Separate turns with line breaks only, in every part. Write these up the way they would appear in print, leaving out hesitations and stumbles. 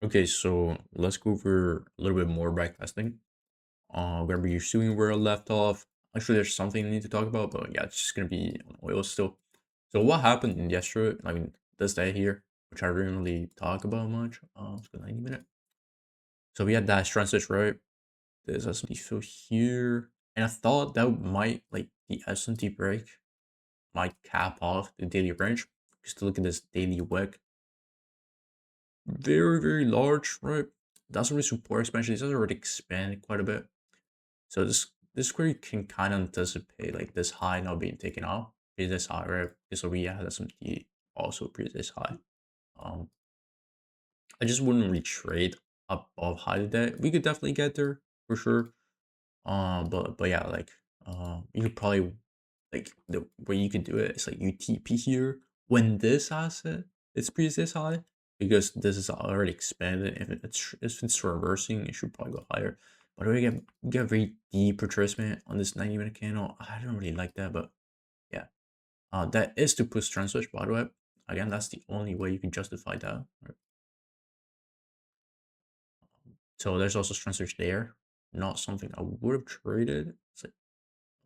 Okay, so let's go over a little bit more backtesting. Wherever you're seeing where I left off. Actually, there's something I need to talk about, but yeah, it's just gonna be on oil still. So what happened in yesterday? I mean, this day here, which I didn't really talk about much. It's been 90 minutes. So we had that strength switch, right? There's S&P fill here, and I thought that might like the S&P break might cap off the daily range. Just to look at this daily wick, very large, right? Doesn't really support expansion. This has already expanded quite a bit. So this query can kind of anticipate like this high not being taken off. Is this high, right? This will be at S&P also this high. Um, I just wouldn't really trade above high today. We could definitely get there for sure. But yeah, like you could probably like the way you could do it is like UTP here when this asset is this high because this is already expanded. If it's reversing, it should probably go higher. But we get very deep retracement on this 90-minute candle. I don't really like that, but yeah. That is to push trend switch, by the way. Again, that's the only way you can justify that. Right? So there's also trend switch there. Not something I would have traded. It's like,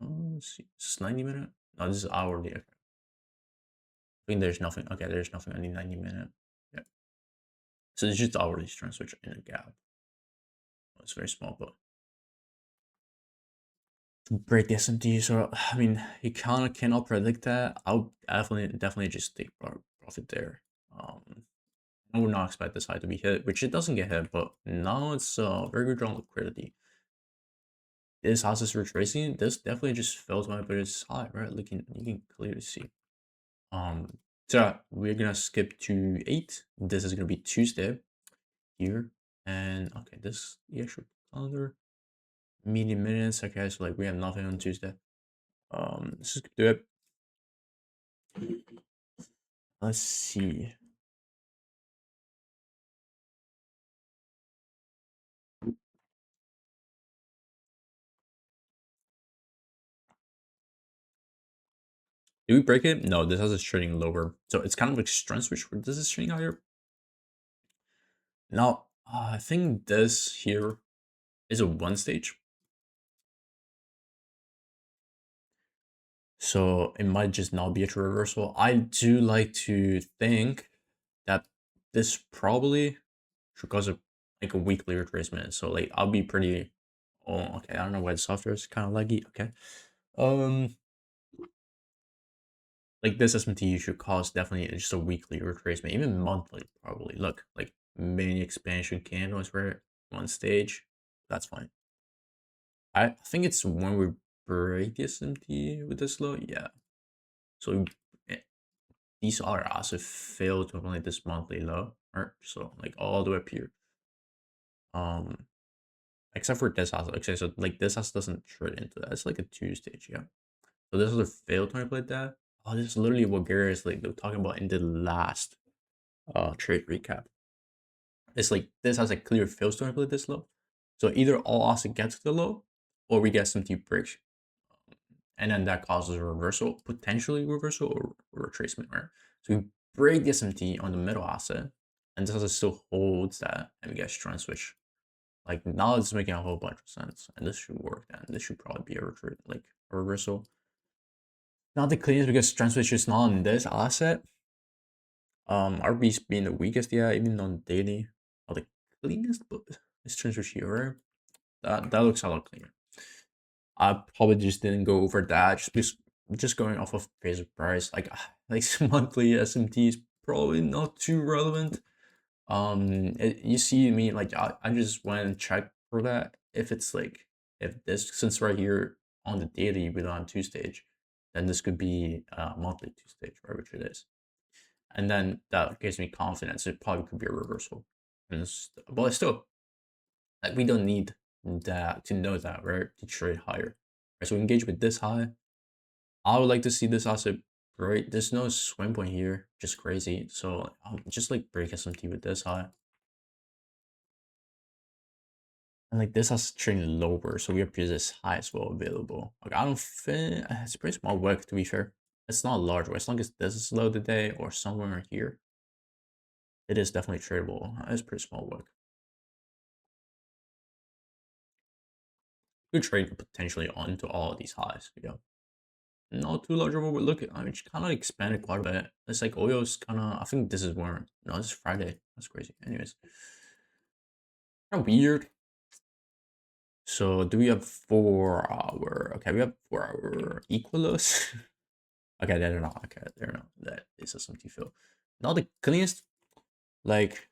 oh, let's see, it's 90-minute. No, this is hourly. Okay. I think there's nothing. Okay, there's nothing on the 90-minute. Yeah. So it's just hourly trend switch in a gap. It's very small, but to break the SMT. So I mean, you kind of cannot predict that. I'll definitely just take profit there. I would not expect this high to be hit, which it doesn't get hit, but now it's very good on liquidity. This house is retracing. This definitely just fell to my biggest high, right? You can clearly see. So we're gonna skip to 8. This is gonna be Tuesday here, and okay, this the actual calendar medium minutes. Okay, so like we have nothing on Tuesday. Let's just do it. Let's see. Do we break it? No, this has us trading lower, so it's kind of like strength switch where this is trading higher. Now, I think this here is a one stage. So it might just not be a true reversal. I do like to think that this probably should cause a weekly retracement. So like I'll be pretty okay. I don't know why the software is kind of laggy. Okay. Um like this SMT should cause definitely just a weekly retracement, even monthly probably. Look, like mini expansion candles right one stage. That's fine. I think it's when we break the SMT with this low. Yeah. So these other assets fail to apply this monthly low, right? So like all the way up here. Um, except for this asset. Okay, so like this asset doesn't trade into that. It's like a 2 stage, yeah. So this is a failed to manipulate that. Oh, this is literally what Gary is like they're talking about in the last trade recap. It's like this has a clear fails to manipulate this low. So either all asset gets to the low, or we get some deep breaks. And then that causes a reversal, potentially reversal or retracement, right? So we break the SMT on the middle asset, and this asset still holds that, and we get strength switch. Like now it's making a whole bunch of sense, and this should work then. This should probably be a retreat, like a reversal. Not the cleanest because strength switch is not on this asset. RB's being the weakest, yeah, even on daily. Not the cleanest, but it's strength switch here, right? That looks a lot cleaner. I probably just didn't go over that just because just going off of basic price, like monthly SMT is probably not too relevant. You see me like I just went and checked for that. If it's like if this since right here on the daily we don't have two stage, then this could be monthly two stage, right? Which it is, and then that gives me confidence. It probably could be a reversal, but still, like we don't need that to know that, right? To trade higher. Right, so we engage with this high. I would like to see this asset break. There's no swing point here, just crazy. So I'll just like break SMT with this high. And like this has trading lower, so we have this high as well available. Like I don't think it's a pretty small wick to be fair. It's not a large wick. As long as this is low today or somewhere here. It is definitely tradable. It's pretty small work. Good trade potentially onto all of these highs. Yeah. Not too large of a look. I mean, it's kind of expanded quite a bit. It's like oil's kind of. I think this is where. No, this is Friday. That's crazy. Anyways, kind of weird. So do we have 4 hour? Okay, we have 4 hour equalos. Okay, they're not. Okay, they're not. That is a something feel. Not the cleanest. Like,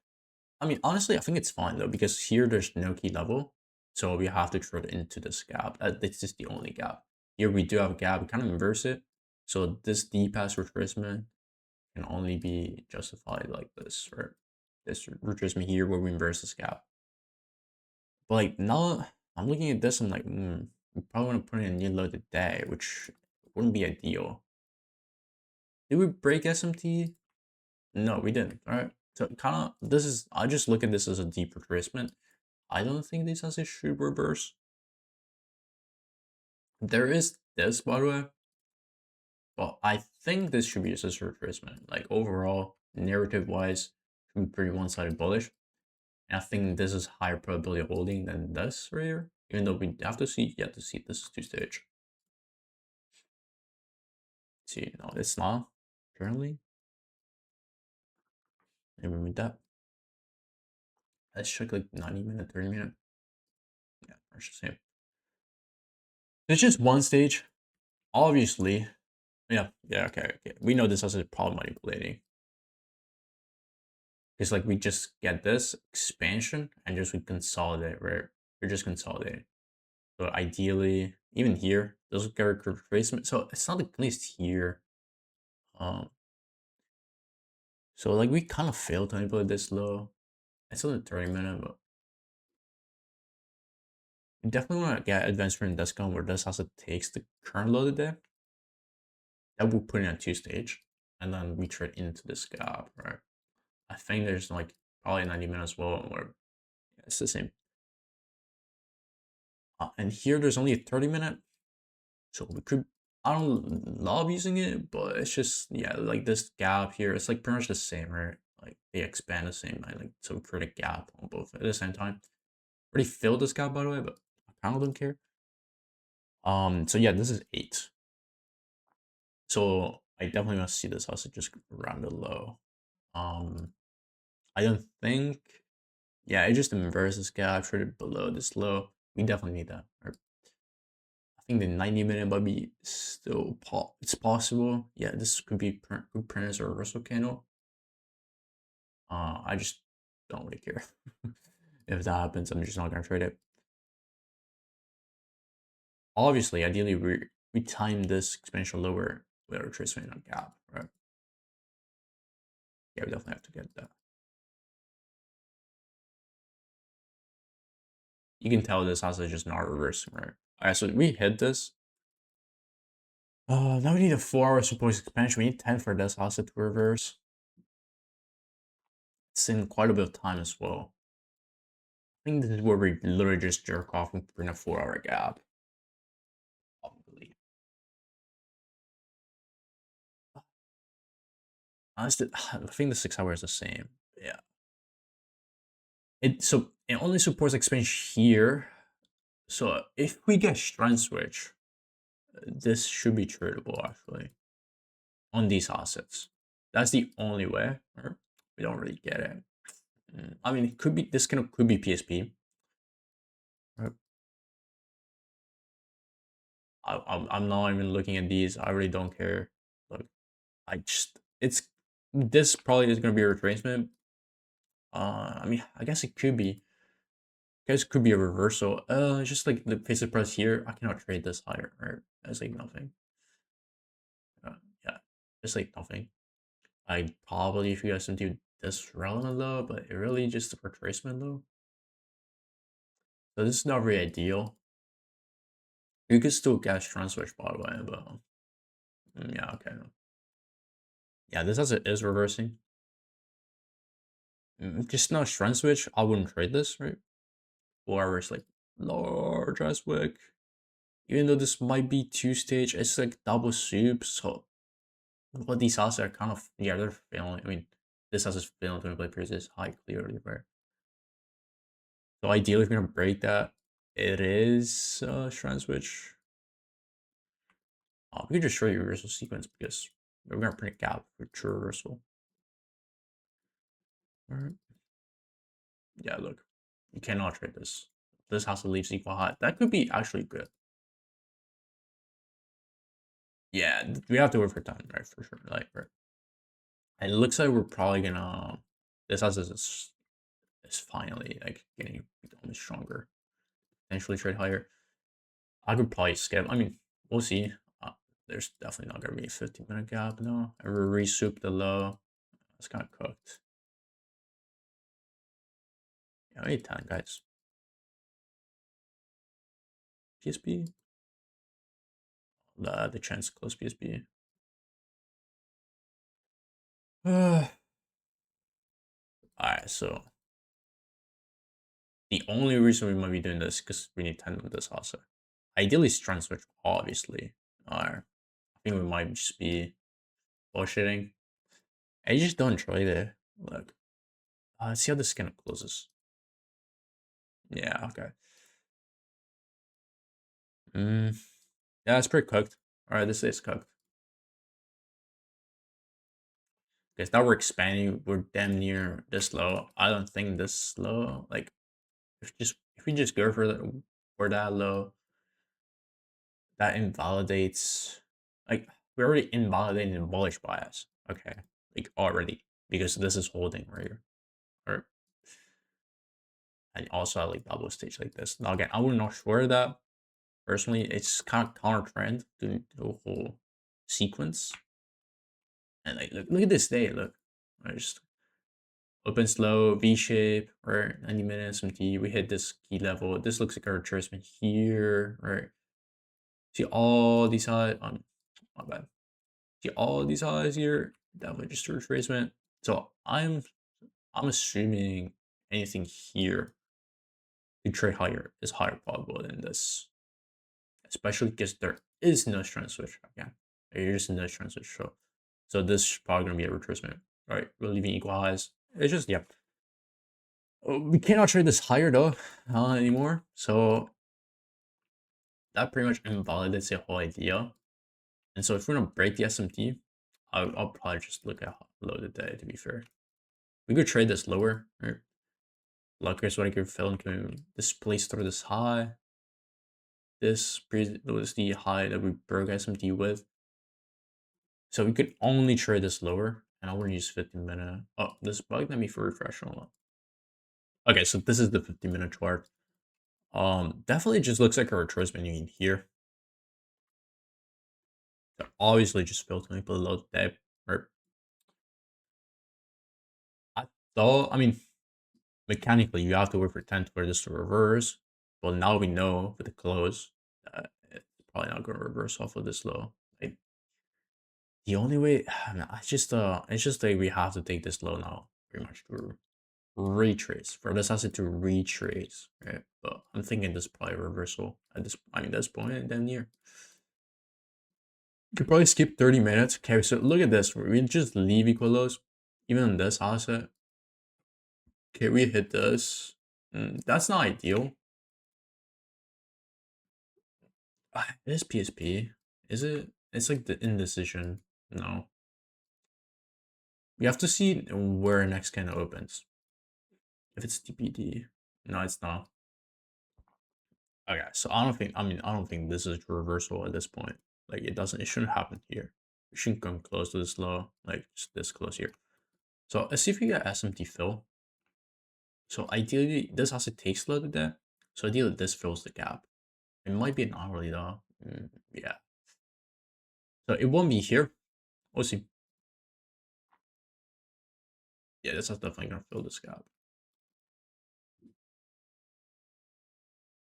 I mean, honestly, I think it's fine though because here there's no key level, so we have to throw it into this gap. This is the only gap. Here we do have a gap. We kind of inverse it, so this D pass retracement can only be justified like this, right? This retracement here where we inverse this gap. But like now, I'm looking at this. I'm like, we probably want to put in a new low today, which wouldn't be ideal. Did we break SMT? No, we didn't. All right. So kind of this is. I just look at this as a deep retracement. I don't think this has a should reverse. There is this, by the way, but I think this should be just a retracement. Like overall, narrative-wise, should be pretty one-sided bullish. And I think this is higher probability of holding than this right here. Even though we have to see, yet to see this is two-stage. See, no, it's not currently. Maybe with that. Let's check like 90-minute, 30-minute. Yeah, I should say. It's just one stage. Obviously, yeah, okay. We know this has a problem manipulating. It's like we just get this expansion and just we consolidate, right? We're just consolidating. So ideally, even here, those character retracement. So it's not at least here. So like we kind of failed to manipulate this low. It's only 30-minute, but we definitely want to get advanced in Descom where this also takes the current low today. That will put in a two-stage, and then we trade into this gap, right? I think there's like probably 90-minute as well, where it's the same. And here there's only a 30-minute, so we could. I don't love using it, but it's just yeah, like this gap here. It's like pretty much the same, right? Like they expand the same, like so we create a gap on both at the same time. Already filled this gap by the way, but I kind of don't care. So yeah, this is 8. So I definitely want to see this also just around the low. I don't think. Yeah, it just inverses gap, traded below this low. We definitely need that. Right? I think the 90-minute might be still it's possible. Yeah, this could be good printers or reversal candle. I just don't really care. If that happens, I'm just not gonna trade it. Obviously, ideally we time this expansion lower with our trace rate on gap, right? Yeah, we definitely have to get that. You can tell this also just not reversing, right? Alright, so we hit this. Now we need a 4-hour support expansion. We need 10 for this also to reverse. It's in quite a bit of time as well. I think this is where we literally just jerk off and put in a 4-hour gap. Probably. Honestly, I think the 6-hour is the same. Yeah. It only supports expansion here. So if we get strength switch, this should be tradable actually on these assets. That's the only way. Right? We don't really get it. I mean, it could be this could be PSP. Right? I'm not even looking at these. I really don't care. Look, this probably is gonna be a retracement. I mean, I guess it could be. I guess it could be a reversal. It's just like the face of price here. I cannot trade this higher. Right? That's like nothing. Yeah, it's like nothing. I probably if you guys do this relevant low, but it really just a retracement low. So this is not really ideal. You could still get strong switch by the way, but yeah, okay. Yeah, this is reversing. Just not strong switch. I wouldn't trade this, right? Or it's like large ass wick. Even though this might be two-stage, it's like double soup. So what these assets are kind of they're failing. I mean, This has its failed to play periods is high clearly, right? So ideally, if you're gonna break that, it is strand switch. We could just show you reversal sequence because we're gonna print a gap for true reversal. All right. Yeah, look, you cannot trade this. This has to leave equal high. That could be actually good. Yeah, we have to wait for time, right? For sure. Like, right. And it looks like we're probably gonna. This has is finally like getting almost stronger. Potentially trade higher. I could probably skip. I mean, we'll see. There's definitely not gonna be a 15-minute gap. No, I re-soup the low. It's kind of cooked. Yeah, I need 10 guys. PSP. The chance close PSP. Alright, so the only reason we might be doing this is because we need 10 with this also. Ideally, strand switch, obviously. I think we might just be bullshitting. I just don't trade it. Look, let's see how this kind of closes. Yeah, okay. Yeah, it's pretty cooked. Alright, this is cooked. Because now we're expanding, we're damn near this low. I don't think this low, like, if we just go for that low, that invalidates, like, we're already invalidating the bullish bias. Okay, like already, because this is holding right here. Or and also I like double stage like this. Now again, I'm not sure that personally. It's kind of counter trend to the whole sequence. And like look at this day, look. I just open slow, V shape, right? 90 minutes MT. We hit this key level. This looks like a retracement here, right? See all these highs. My bad. See all these highs here. Definitely just a retracement. So I'm assuming anything here to trade higher is higher probable than this, especially because there is no strand switch again. There is no strand switch. So this is probably gonna be a retracement, right? We're leaving equal highs. It's just yeah. We cannot trade this higher though anymore. So that pretty much invalidates the whole idea. And so if we're gonna break the SMT, I'll probably just look at low today. To be fair, we could trade this lower. Right? Luck is what I could fill and displace through this high. This was the high that we broke SMT with. So we could only trade this lower, and I want to use 15-minute. Oh, this is probably gonna be for refresh. Okay, so this is the 15-minute chart. Definitely just looks like a retracement in here. So obviously just filtering below the depth. Right? I mean, mechanically you have to wait for 10 for this to reverse. Well, now we know with the close that it's probably not gonna reverse off of this low. Like, the only way, it's just like we have to take this low now, pretty much to retrace for this asset to retrace, right? But I'm thinking this is probably a reversal at this point and then here. You could probably skip 30 minutes. Okay, so look at this. We just leave equal lows, even on this asset. Okay, we hit this. That's not ideal. It is PSP. Is it? It's like the indecision. No. We have to see where next kind of opens. If it's TPD. No, it's not. Okay, so I don't think this is reversal at this point. Like it shouldn't happen here. It shouldn't come close to this low, like just this close here. So let's see if we get SMT fill. So ideally, this has to take slow to that. So ideally, this fills the gap. It might be an hourly though. Yeah. So it won't be here. We'll see. Yeah, this is definitely gonna fill this gap.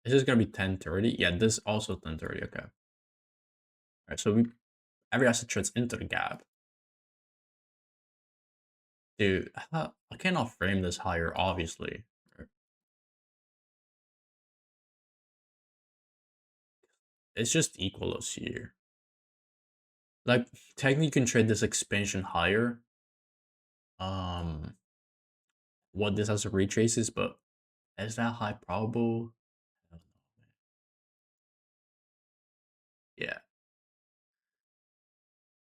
This is gonna be 1030. Yeah, this also 1030. Okay. All right. So every asset trades into the gap. Dude, I cannot frame this higher, obviously. It's just equals here. Like, technically you can trade this expansion higher. um what this has to retraces, but is that high probable? I don't know. Yeah.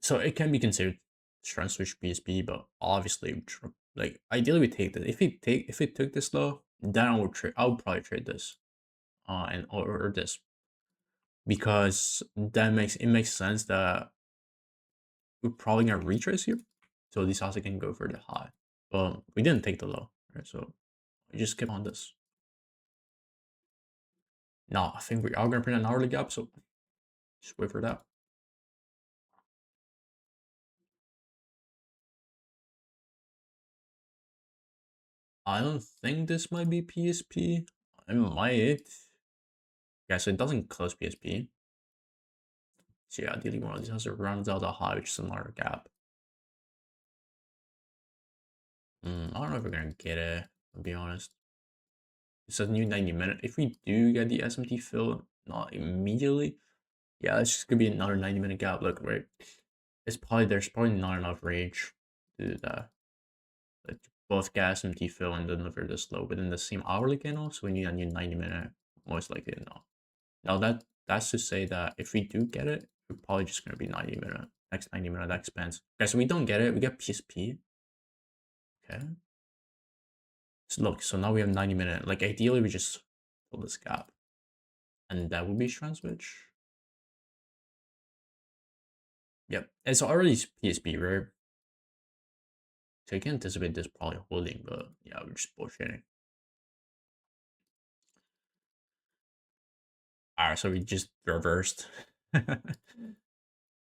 So it can be considered strength switch PSP, but obviously, like ideally we take this. If we took this low, then I would probably trade this, and or this, because it makes sense that we're probably gonna retrace here, so this also can go for the high. But we didn't take the low, right? So we just keep on this. Now I think we are gonna print an hourly gap, so just wait for that. I don't think this might be PSP. It might. Yeah, so it doesn't close PSP. So yeah, dealing one of these has to round out the high, which is another gap. I don't know if we're gonna get it, to be honest. It's a new 90-minute. If we do get the SMT fill, not immediately, yeah, it's just gonna be another 90-minute gap. Look, right? There's probably not enough range to do that. Like both get SMT fill and deliver this low within the same hourly candle, so we need a new 90-minute, most likely not. Now that's to say that if we do get it, we're probably just gonna be 90-minute. Next 90-minute that expands. Okay, so we don't get it, we get PSP. Okay. So look, so now we have 90-minute. Like ideally we just fill this gap. And that would be strength switch. Yep. It's already PSP, right? So you can anticipate this probably holding, but yeah, we're just bullshitting. Alright, so we just reversed. Alright,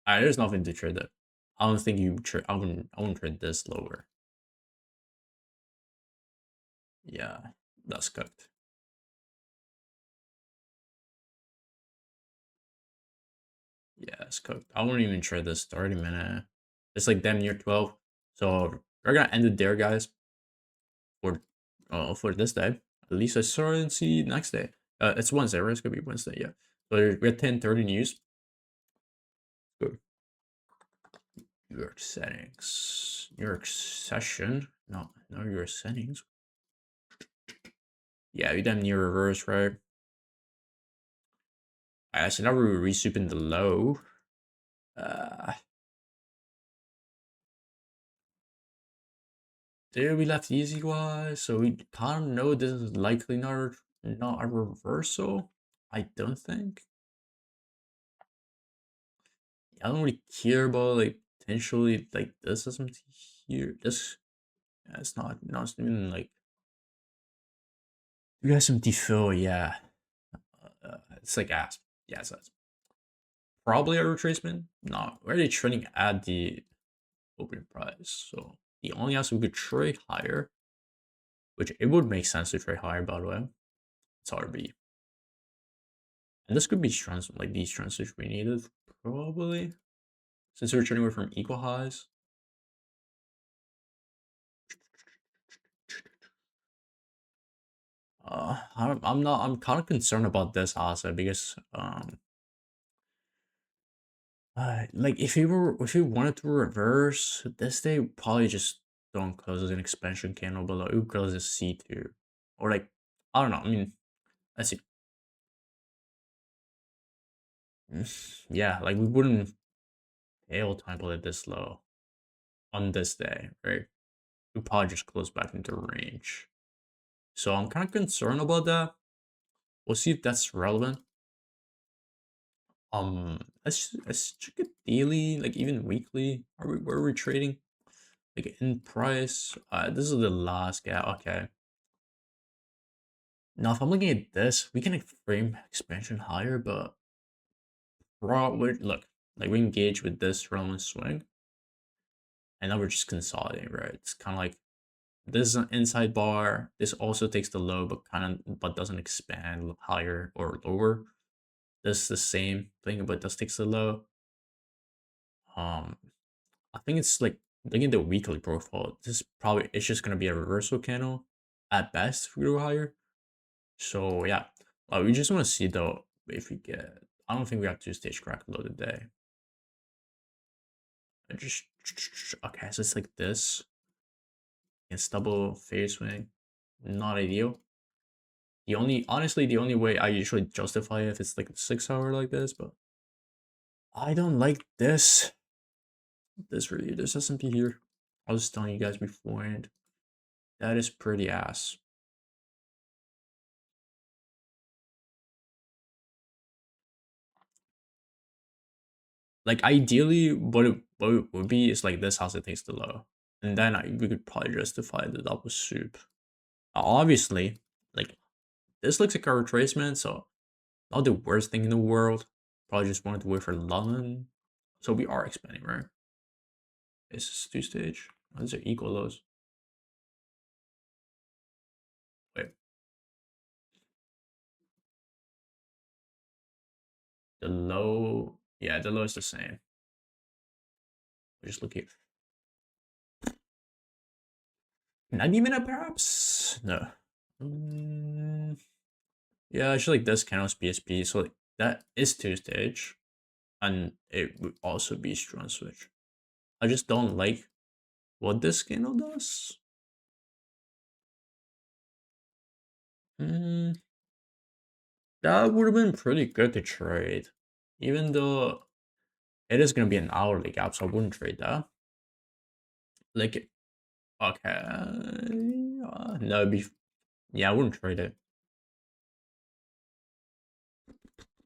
there's nothing to trade that. I don't think you trade. I wouldn't trade this lower. Yeah, that's cooked. Yeah, it's cooked. I wouldn't even trade this 30-minute. It's like damn near 12. So we're gonna end it there, guys. For this day. At least I saw and see next day. It's Wednesday, right? It's gonna be Wednesday, yeah. So we're at 10:30 news. Good. New York settings. New York session. No, New York settings. Yeah, we damn near reverse, right? So now we're resuping the low. There we left easy wise, so we kind of know this is likely not a reversal. I don't think. I don't really care about like potentially like this isn't here. This, yeah, it's not even like you got some defill, yeah. It's like ass. Yeah, so it's probably a retracement. No, we're already trading at the opening price. So the only asset we could trade higher, which it would make sense to trade higher, by the way, it's RB. And this could be trends like these trends which we needed, probably. Since we're trading away from equal highs. I'm kind of concerned about this asset because like if we wanted to reverse this day, probably just don't close as an expansion candle below. It would close as C2. Or like I don't know. I mean, let's see. Yeah, like we wouldn't fail time play this low on this day, right? We probably just close back into range. So I'm kind of concerned about that. We'll see if that's relevant. Let's check it daily, like even weekly. Where are we trading? Like in price. This is the last gap. Okay. Now if I'm looking at this, we can frame expansion higher, but look, like we engage with this relevant swing, and now we're just consolidating, right? It's kind of like this is an inside bar. This also takes the low, but doesn't expand higher or lower. This is the same thing, but does takes the low. Um, I think it's like looking at the weekly profile. It's just gonna be a reversal candle at best if we go higher. So yeah, we just want to see though if we get. I don't think we have two-stage crack low today. I just okay, so it's like this. Against double phase swing, not ideal. The only way I usually justify it if it's like a 6 hour like this, but I don't like this. This S&P here. I was telling you guys beforehand. That is pretty ass. Like ideally, what it would be is like this house it takes the low, and then we could probably justify the double soup. Obviously, like this looks like a retracement, so not the worst thing in the world. Probably just wanted to wait for London, so we are expanding, right? It's 2 stage. These are equal lows. Wait, the low, yeah, the low is the same. We just look here. 90-minute perhaps? No. Yeah, actually like this candle's BSP, so like that is 2 stage, and it would also be strong switch. I just don't like what this candle does. Mm, that would have been pretty good to trade, even though it is gonna be an hourly gap, so I wouldn't trade that. Like, okay, no, be yeah, I wouldn't trade it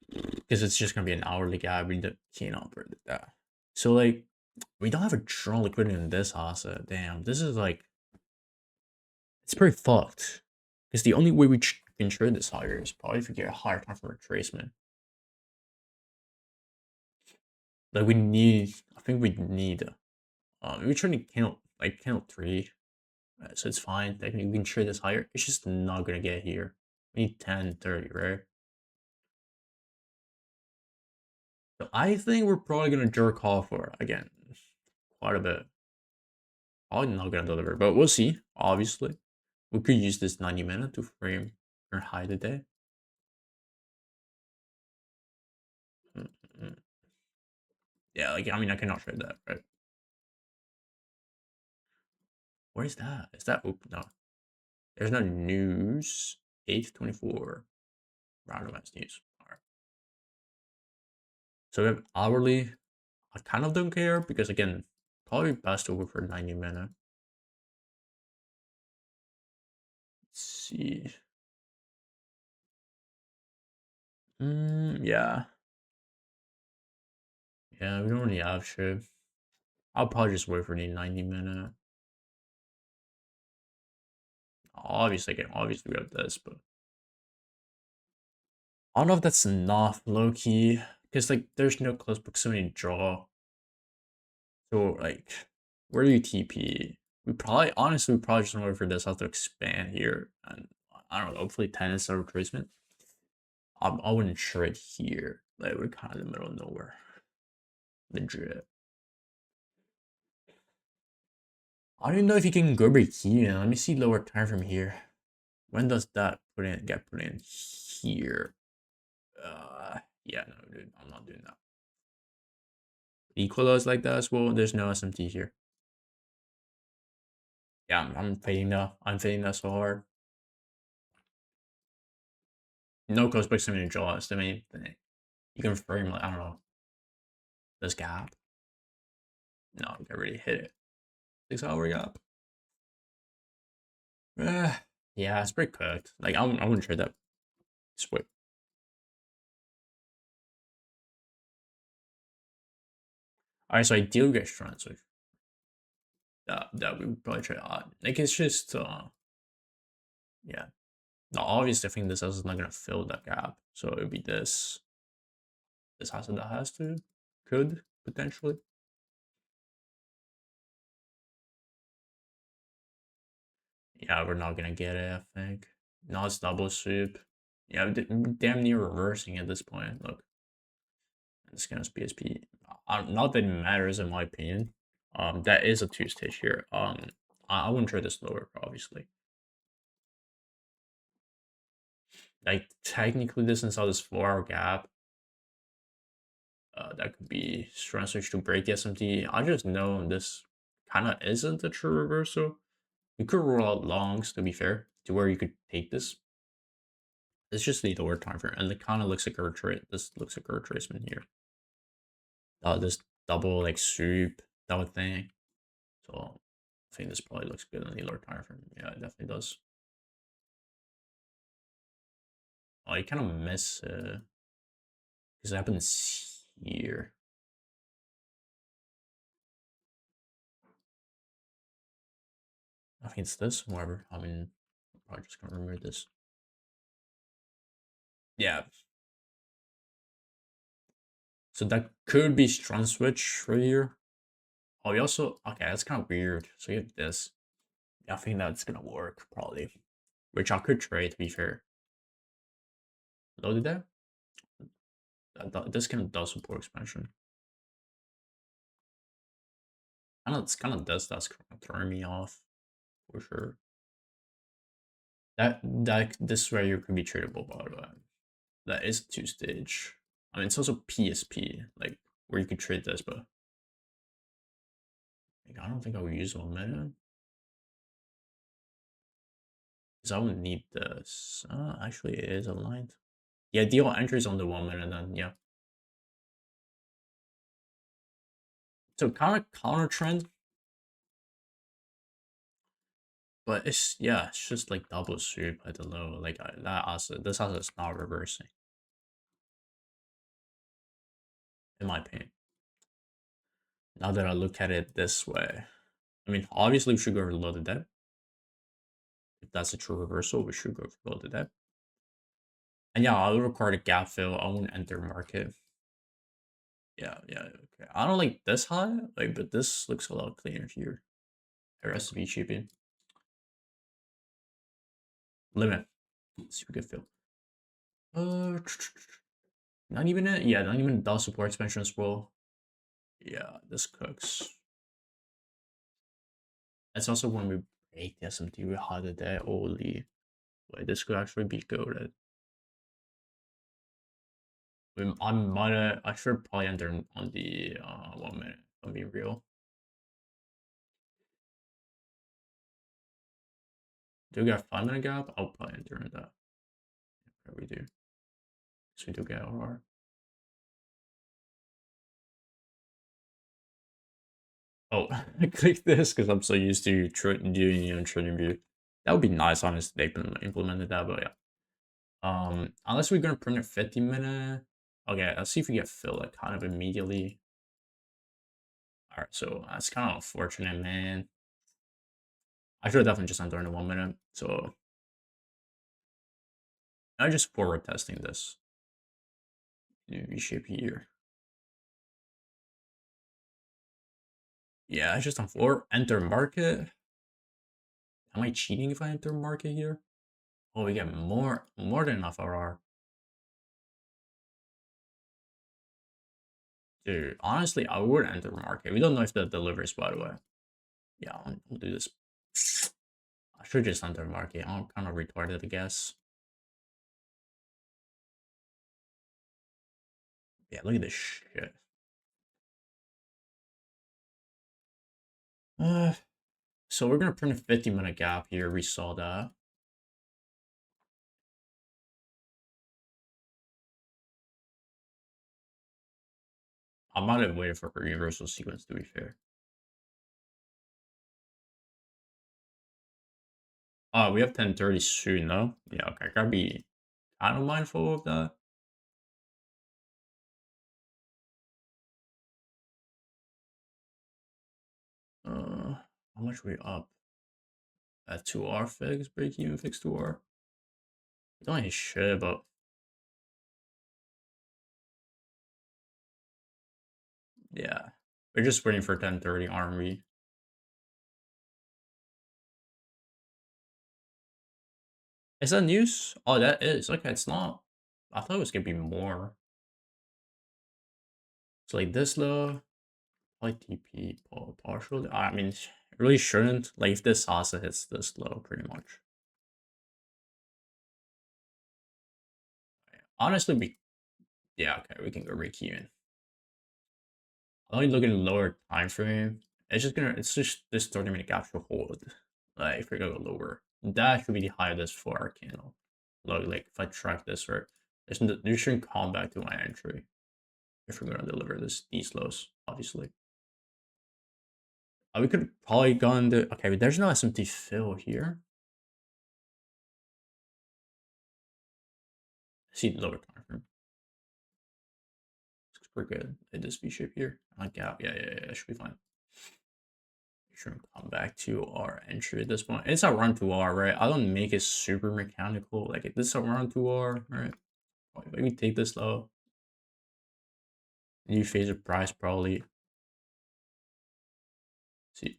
because it's just gonna be an hourly gap. We can't operate that. So like, we don't have a strong liquidity in this asset. Damn, this is like, it's pretty fucked. Because the only way we can trade this higher is probably if we get a higher time for retracement. Like we need, I think we need, we're trying to count like count 3, so it's fine. Technically, we can trade this higher. It's just not gonna get here. We need 10, 30, right? So I think we're probably gonna jerk off for again quite a bit. Probably not gonna deliver, but we'll see. Obviously, we could use this 90-minute to frame our high today. Mm-hmm. Yeah, like I mean, I cannot trade that, right? What is that? Is that open? No, there's no news. 8:24. Random ass news. All right. So we have hourly. I kind of don't care because again, probably best to work for 90-minute. Let's see. Yeah. Yeah, we don't really have shit. I'll probably just wait for the 90-minute. Obviously, again, obviously we have this, but I don't know if that's enough, low key, because like there's no close proximity draw. So like, where do you TP? We probably, honestly, we probably just want to wait for this have to expand here, and I don't know. Hopefully, 10 is a retracement. I wouldn't trade here. Like we're kind of in the middle of nowhere. Legit. I don't even know if you can go break here. Let me see lower time from here. When does that get put in here? Yeah, no, dude, I'm not doing that. Equalize like that as well. There's no SMT here. Yeah, I'm fading that. I'm fading that so hard. No close proximity draw is the main thing. You can frame like I don't know this gap. No, you can already hit it. 6 hour gap. Yeah, it's pretty cooked. Like I wouldn't trade that split. Alright, so I do get strong switch. That we would probably trade odd. Like it's just yeah. Now obviously I think this house is not gonna fill that gap. So it would be this house that has to could potentially. Yeah, we're not gonna get it, I think. No, it's double soup. Yeah, damn near reversing at this point. Look, this kind of PSP. Not that it matters in my opinion. That is a 2 stage here. I wouldn't trade this lower, obviously. Like technically, this inside this 4 hour gap. That could be strong switch to break the SMT. I just know this kind of isn't a true reversal. You could roll out longs, to be fair, to where you could take this. It's just the lower time frame, and it kind of looks like a retrace. This looks like a retracement here. This double like sweep that thing. So I think this probably looks good on the lower time frame. Yeah, it definitely does. Oh, you kind of miss because it happens here. I think it's this. Whatever. I mean, I'm probably just gonna remove this. Yeah. So that could be strong switch right here. Oh, we also okay. That's kind of weird. So you have this. Yeah, I think that's gonna work probably. Which I could trade, to be fair. Loaded that? This kind of does support expansion. I know it's kind of does that's throwing me off for sure. That this way you could be tradable, by the way. That is 2-stage. I mean, it's also PSP, like where you could trade this, but like, I don't think I would use 1 minute because I would need this. Actually, it is aligned. Yeah, deal entries on the 1 minute, then yeah. So kind of counter trend, but it's yeah, it's just like double sweep at the low. Like that also this also is not reversing, in my opinion. Now that I look at it this way, I mean, obviously we should go for loaded debt. If that's a true reversal, we should go for loaded debt. And yeah, I'll record a gap fill. I won't enter market. Yeah, okay. I don't like this high, like, but this looks a lot cleaner here. It has to be cheaping. Limit. Let's see if we can fill. Not even it. Yeah, not even does support expansion as well. Yeah, this cooks. That's also when we break the SMT with harder there. Holy, wait, this could actually be good. I should probably enter on the 1 minute. I'll be real. Do we get a 5 minute gap? I'll probably enter in that. Yeah, we do. So we do get RR. Oh, I clicked this because I'm so used to doing trading view. That would be nice, honestly, they implemented that, but yeah. Unless we're gonna print a 50 minute. Okay, let's see if we get filled like kind of immediately. Alright, so that's kind of unfortunate, man. I should have definitely just entered in 1 minute. So I just forward testing this. V-shape here. Yeah, I just on floor. Enter market. Am I cheating if I enter market here? Oh, we get more than enough RR. Dude, honestly, I would enter market. We don't know if that delivers, by the way. Yeah, we'll do this. I should just enter market. I'm kind of retarded, I guess. Yeah, look at this shit. So we're gonna print a 50 minute gap here. We saw that. I might have waited for a universal sequence, to be fair. We have 10:30 soon, though. Yeah, okay. Gotta be kind of mindful of that. How much we up? At 2R fix, break even fix 2R. Don't hit shit, but yeah. We're just waiting for 10:30, aren't we? Is that news? Oh, that is. Okay, it's not. I thought it was gonna be more. It's like this low. Like TP partial. I mean, it really shouldn't. Like if this also hits this low, pretty much. Honestly, yeah, okay, we can go break even. I'm only looking at lower time frame. It's just this 30 minute gap should hold. Like if we're gonna go lower, that should be the high of this 4-hour candle. Look, like if I track this right, there shouldn't come back to my entry if we're gonna deliver these lows, obviously. We could probably go into okay, but there's no SMT fill here. See the lower time frame. Looks pretty good in this V shape here. Gap, yeah, should be fine. Shouldn't come back to our entry at this point. It's around 2R, right? I don't make it super mechanical. Like if this is around 2R, right? Maybe take this low. New phase of price probably. See,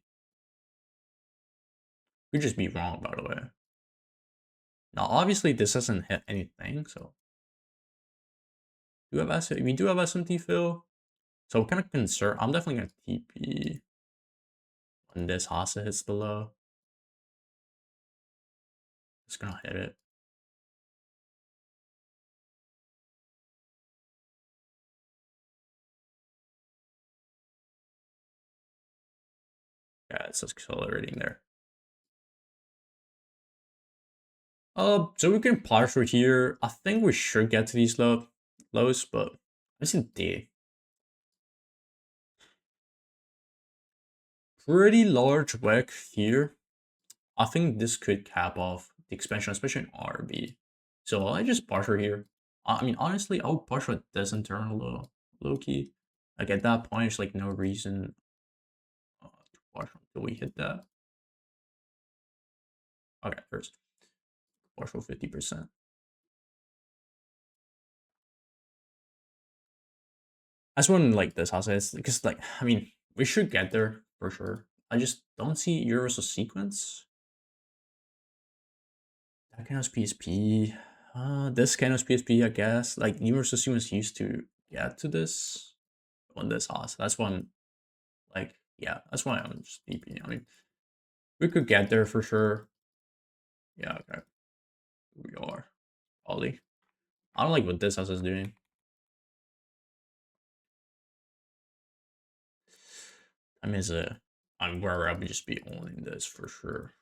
could just be wrong, by the way. Now, obviously, this doesn't hit anything, so we do have SMT fill. So I'm kind of concerned. I'm definitely gonna TP when this Hasa hits the low. It's gonna hit it. Yeah, it's accelerating there. So we can partial here. I think we should get to these lows, but let's see D. Pretty large wick here. I think this could cap off the expansion, especially in RB. So I just partial here. I mean, honestly, I would partial this internal low key. Like at that point, it's like no reason to partial until we hit that. Okay, first partial 50%. That's one like this house is because like I mean we should get there for sure. I just don't see universal sequence. That kind of PSP. This kind of PSP, I guess. Like universal sequence used to get to this on this house. That's one like yeah, that's why I'm just DP. I mean we could get there for sure. Yeah, okay. Here we are. Ollie. I don't like what this house is doing. I mean, I'm where I would just be owning this for sure.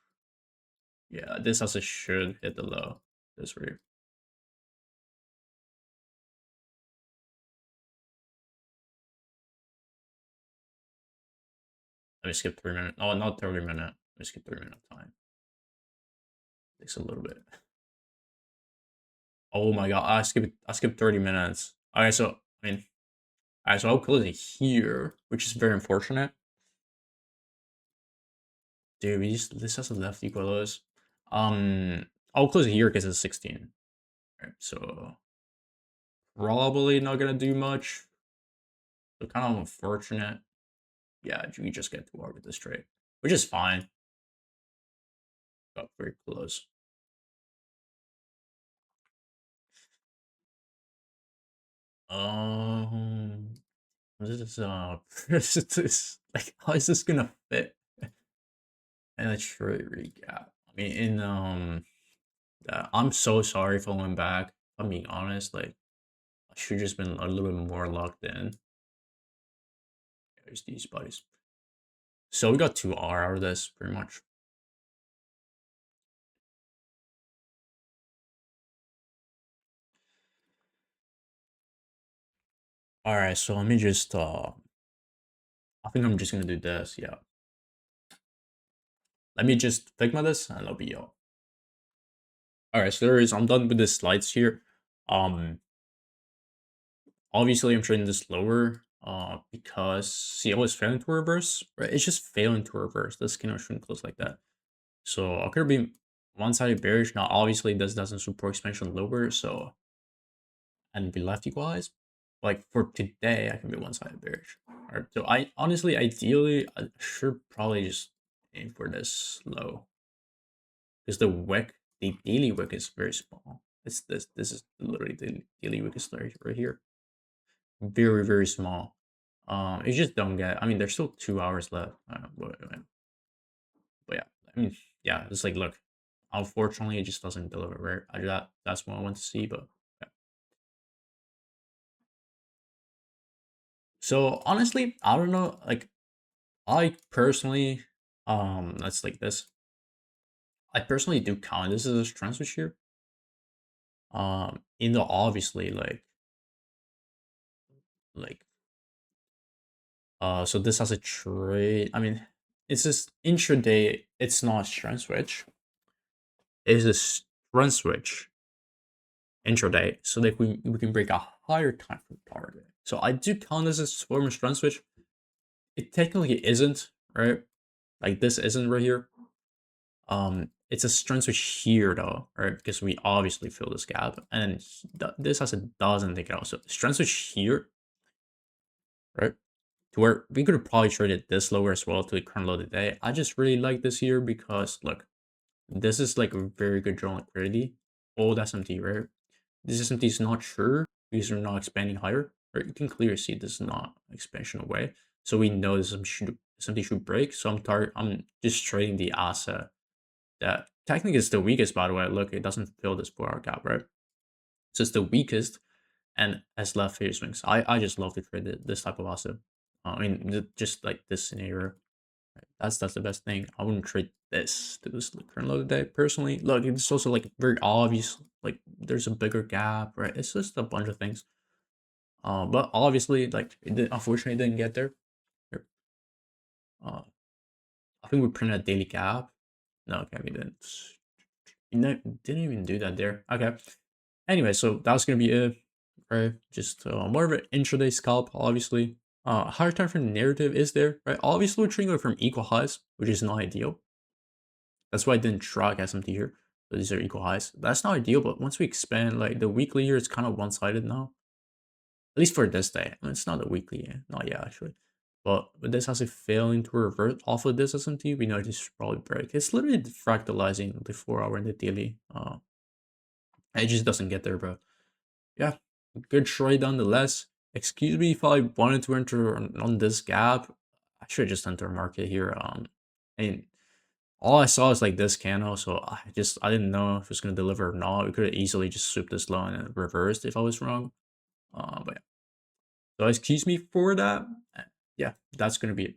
Yeah, this house should hit the low. This right here. Let me skip 3 minutes. Oh, not 30 minutes. Let me skip 3 minute time. Takes a little bit. Oh my god, I skipped 30 minutes. Alright, so I mean alright, so I'll close it here, which is very unfortunate. Dude, this has a left equals. I'll close it here because it's 16. Alright, so probably not gonna do much. So kind of unfortunate. Yeah, we just get to war with this trade, which is fine. Got very close. This is this is like how is this gonna fit? And a trade recap. I mean, I'm so sorry for going back. If I'm being honest, like I should just been a little bit more locked in. There's these buddies. So we got 2R out of this, pretty much. All right, so let me just I think I'm just gonna do this. Yeah. Let me just Figma this, and I'll be out. All right, so I'm done with the slides here. Obviously I'm trading this lower because see I was failing to reverse, right? It's just failing to reverse. This cannot shouldn't close like that. So I could be one-sided bearish. Now obviously this doesn't support expansion lower, so and be left equalized. Like for today, I can be one-sided bearish. Alright, so I honestly ideally I should probably just aim for this low. Because the daily wick is very small. This is literally the daily wick is right here. Very, very small. You just don't get. I mean, there's still 2 hours left. But yeah, I mean, yeah, it's like, look, unfortunately, it just doesn't deliver. Right, that's what I want to see. But yeah. So honestly, I don't know. Like, I personally, let's like this. I personally do count this as a trend switch here. In the obviously like so this has a trade. I mean, it's just intraday. It's not a trend switch. It's a trend switch intraday, so that we can break a higher time frame target. So I do count this as a form of trend switch. It technically isn't, right? Like this isn't right here. It's a strength switch here though, right? Because we obviously fill this gap, and this has a doesn't take it out. So strength switch here, right? To where we could have probably traded this lower as well to the current low today. I just really like this here because look, this is like a very good draw liquidity. Old SMT, right? This SMT is not sure because we're not expanding higher, right? You can clearly see this is not expansion away. So we know this SMT should break. So I'm just trading the asset that technically is the weakest, by the way. Look, it doesn't fill this 4-hour gap, right? So it's the weakest and as left phase swings. I just love to trade this type of asset. I mean, just like this scenario. Right? That's the best thing. I wouldn't trade this to this current low today personally. Look, it's also like very obvious. Like there's a bigger gap, right? It's just a bunch of things. But obviously, like unfortunately, it didn't get there. Uh, I think we printed a daily gap. No, okay, we didn't. No, didn't even do that there. Okay. Anyway, so that was gonna be it. Right, just more of an intraday scalp, obviously. Higher time frame narrative is there, right? Obviously, we're trading from equal highs, which is not ideal. That's why I didn't track SMT here. So these are equal highs. That's not ideal, but once we expand, like the weekly here, it's kind of one-sided now. At least for this day. I mean, it's not the weekly, not yet actually. But with this has a failing to revert off of this SMT, we know this should probably break. It's literally fractalizing the 4-hour and the daily. It just doesn't get there, bro. Yeah, good trade nonetheless. Excuse me if I wanted to enter on this gap. I should just enter market here. And all I saw is like this candle, so I didn't know if it's gonna deliver or not. We could have easily just swooped this low and reversed if I was wrong. But yeah. So excuse me for that. Yeah, that's gonna be it.